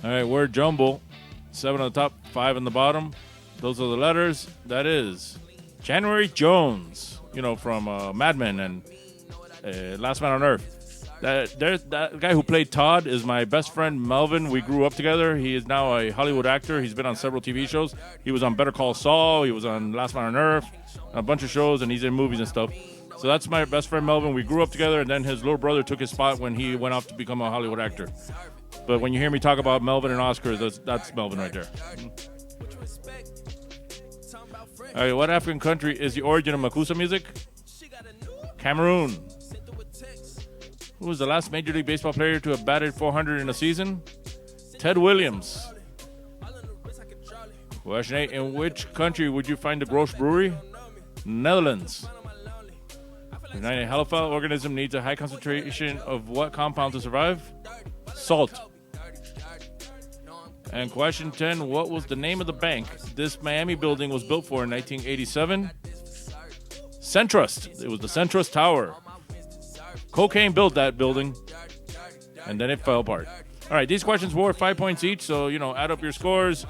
All right, word jumble. 7 on the top, 5 on the bottom. Those are the letters. That is January Jones, from Mad Men and Last Man on Earth. That guy who played Todd is my best friend, Melvin. We grew up together. He is now a Hollywood actor. He's been on several TV shows. He was on Better Call Saul. He was on Last Man on Earth, a bunch of shows, and he's in movies and stuff. So that's my best friend, Melvin. We grew up together, and then his little brother took his spot when he went off to become a Hollywood actor. But when you hear me talk about Melvin and Oscar, that's Melvin right there. All right, what African country is the origin of Makusa music? Cameroon. Who was the last Major League Baseball player to have batted 400 in a season? Ted Williams. Question 8. In which country would you find the Gross Brewery? Netherlands. United Halophile organism needs a high concentration of what compound to survive? Salt. And question 10. What was the name of the bank this Miami building was built for in 1987? Centrust. It was the Centrust Tower. Cocaine built that building, and then it fell apart. All right, these questions were 5 points each, so, add up your scores,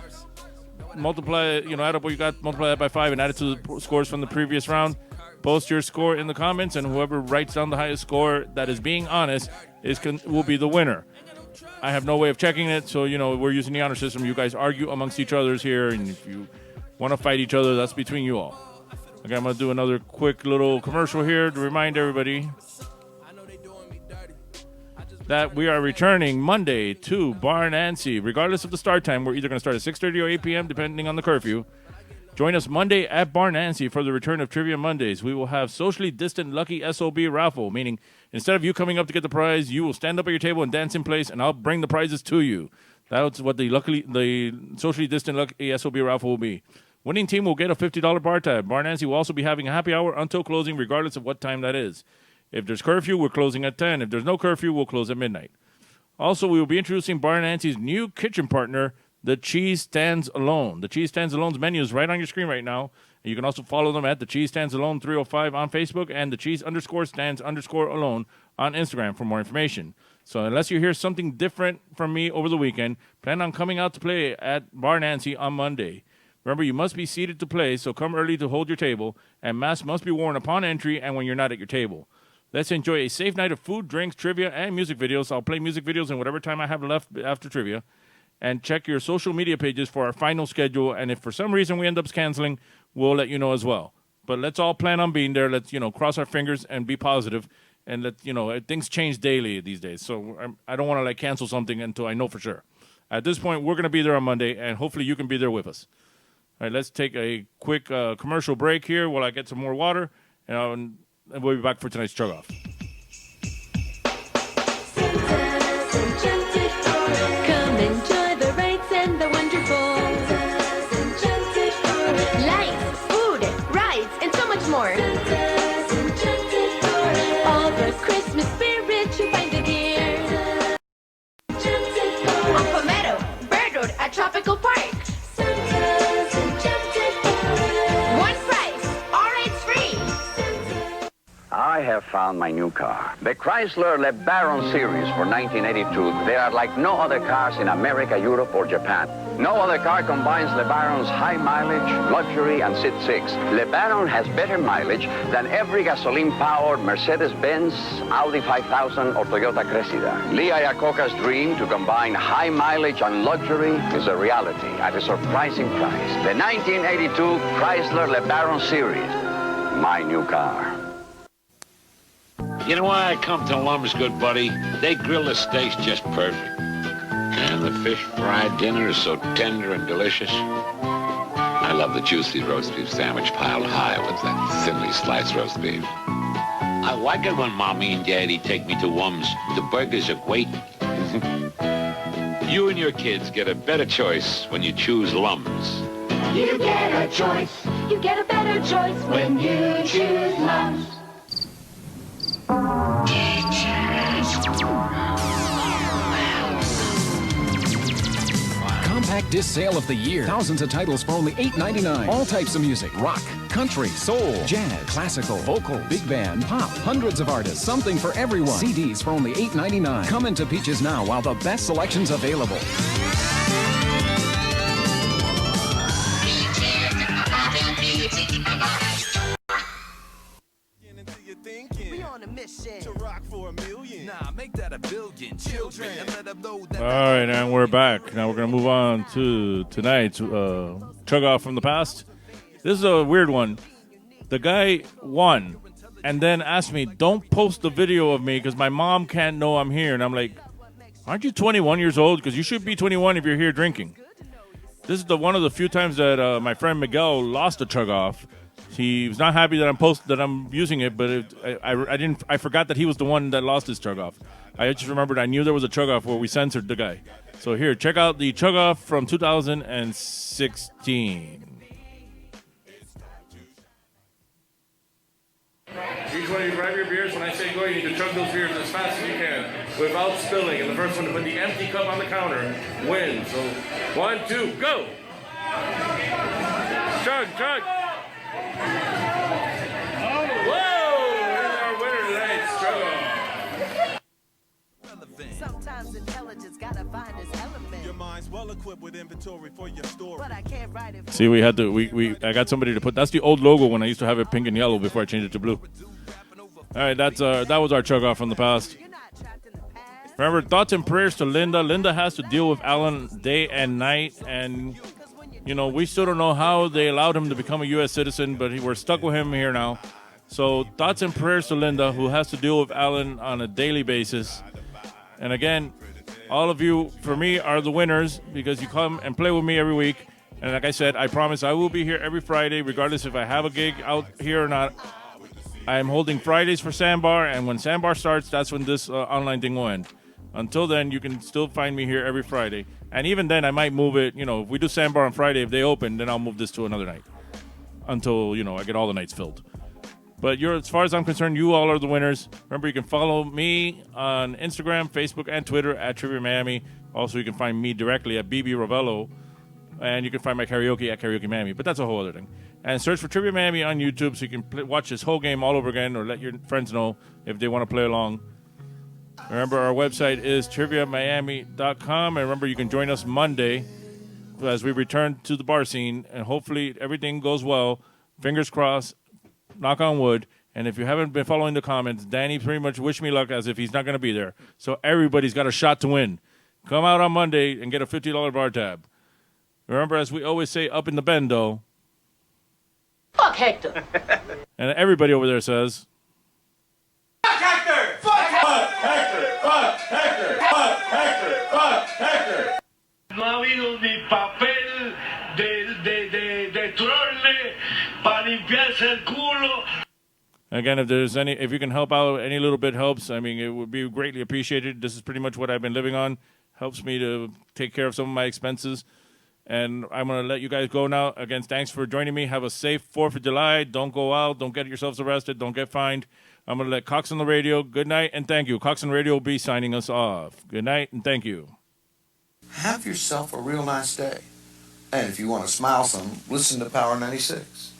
multiply, add up what you got, multiply that by 5, and add it to the scores from the previous round. Post your score in the comments, and whoever writes down the highest score that is being honest will be the winner. I have no way of checking it, so, we're using the honor system. You guys argue amongst each other here, and if you want to fight each other, that's between you all. Okay, I'm going to do another quick little commercial here to remind everybody that we are returning Monday to Bar Nancy. Regardless of the start time, we're either going to start at 6:30 or 8 p.m., depending on the curfew. Join us Monday at Bar Nancy for the return of Trivia Mondays. We will have socially distant lucky SOB raffle, meaning instead of you coming up to get the prize, you will stand up at your table and dance in place, and I'll bring the prizes to you. That's what the socially distant lucky SOB raffle will be. Winning team will get a $50 bar tab. Bar Nancy will also be having a happy hour until closing, regardless of what time that is. If there's curfew, we're closing at 10. If there's no curfew, we'll close at midnight. Also, we will be introducing Bar Nancy's new kitchen partner, The Cheese Stands Alone. The Cheese Stands Alone's menu is right on your screen right now. And you can also follow them at The Cheese Stands Alone 305 on Facebook and The Cheese _stands_alone on Instagram for more information. So unless you hear something different from me over the weekend, plan on coming out to play at Bar Nancy on Monday. Remember, you must be seated to play, so come early to hold your table, and masks must be worn upon entry and when you're not at your table. Let's enjoy a safe night of food, drinks, trivia, and music videos. I'll play music videos in whatever time I have left after trivia. And check your social media pages for our final schedule. And if for some reason we end up canceling, we'll let you know as well. But let's all plan on being there. Let's, cross our fingers and be positive. And things change daily these days. So I don't want to cancel something until I know for sure. At this point, we're going to be there on Monday, and hopefully you can be there with us. All right, let's take a quick commercial break here while I get some more water, and we'll be back for tonight's Chug Off. Come enjoy the rides and the wonderful lights, food, rides, and so much more. All the Christmas spirit you find it here. On Palmetto, Bird Road at Tropical Park. One price, all rides free. I have found my new car. The Chrysler LeBaron series for 1982. They are like no other cars in America, Europe, or Japan. No other car combines LeBaron's high mileage, luxury, and Sit 6. LeBaron has better mileage than every gasoline-powered Mercedes-Benz, Audi 5000, or Toyota Cressida. Lee Iacocca's dream to combine high mileage and luxury is a reality at a surprising price. The 1982 Chrysler LeBaron series. My new car. You know why I come to Lum's, good buddy? They grill the steaks just perfect. And the fish fried dinner is so tender and delicious. I love the juicy roast beef sandwich piled high with that thinly sliced roast beef. I like it when Mommy and Daddy take me to Lum's. The burgers are great. You and your kids get a better choice when you choose Lum's. You get a choice. You get a better choice when you choose Lum's. Compact disc sale of the year. Thousands of titles for only $8.99. All types of music. Rock, country, soul, jazz, classical, vocal, big band, pop. Hundreds of artists. Something for everyone. CDs for only $8.99. Come into Peaches now while the best selection's available. We on a mission to rock for 1,000,000. Nah, make that 1,000,000,000 children and let them know that. All right, and we're back. Now we're going to move on to tonight's Chug Off from the Past. This is a weird one. The guy won and then asked me, don't post the video of me because my mom can't know I'm here. And I'm like, aren't you 21 years old? Because you should be 21 if you're here drinking. This is one of the few times that my friend Miguel lost a Chug Off. He was not happy that I'm using it, but I forgot that he was the one that lost his Chug Off. I just remembered I knew there was a Chug Off where we censored the guy. So here, check out the Chug Off from 2016. Each one of you grab your beers. When I say go, you need to chug those beers as fast as you can without spilling. And the first one to put the empty cup on the counter wins. So 1, 2, go! Chug, chug! Whoa! Here's our winner tonight's Chug Off. Sometimes intelligence gotta find its element. Your mind's well equipped with inventory for your story. But I can't write it. See, we had to. I got somebody to put. That's the old logo when I used to have it pink and yellow before I changed it to blue. All right, that was our Chug Off from the past. Remember, thoughts and prayers to Linda. Linda has to deal with Alan day and night, and we still don't know how they allowed him to become a U.S. citizen, but we're stuck with him here now. So thoughts and prayers to Linda, who has to deal with Alan on a daily basis. And again, all of you, for me, are the winners because you come and play with me every week. And like I said, I promise I will be here every Friday, regardless if I have a gig out here or not. I am holding Fridays for Sandbar, and when Sandbar starts, that's when this online thing will end. Until then, you can still find me here every Friday. And even then, I might move it. If we do Sandbar on Friday, if they open, then I'll move this to another night until, I get all the nights filled. But as far as I'm concerned, you all are the winners. Remember, you can follow me on Instagram, Facebook, and Twitter at Trivia Miami. Also, you can find me directly at BB Ravello. And you can find my karaoke at Karaoke Miami. But that's a whole other thing. And search for Trivia Miami on YouTube so you can watch this whole game all over again or let your friends know if they want to play along. Remember, our website is triviamiami.com. And remember, you can join us Monday as we return to the bar scene. And hopefully everything goes well. Fingers crossed. Knock on wood. And if you haven't been following the comments, Danny pretty much wished me luck as if he's not going to be there. So everybody's got a shot to win. Come out on Monday and get a $50 bar tab. Remember, as we always say, up in the bendo. Fuck Hector. And everybody over there says... Fuck Hector! Fuck Hector! Fuck Hector! Fuck Hector! Fuck Hector! No ha habido ni papel de limpiarse el culo. Again, if you can help out, any little bit helps. I mean, it would be greatly appreciated. This is pretty much what I've been living on. Helps me to take care of some of my expenses. And I'm going to let you guys go now. Again, thanks for joining me. Have a safe 4th of July. Don't go out. Don't get yourselves arrested. Don't get fined. I'm going to let Cox on the radio. Good night and thank you. Cox on the radio will be signing us off. Good night and thank you. Have yourself a real nice day. And if you want to smile some, listen to Power 96.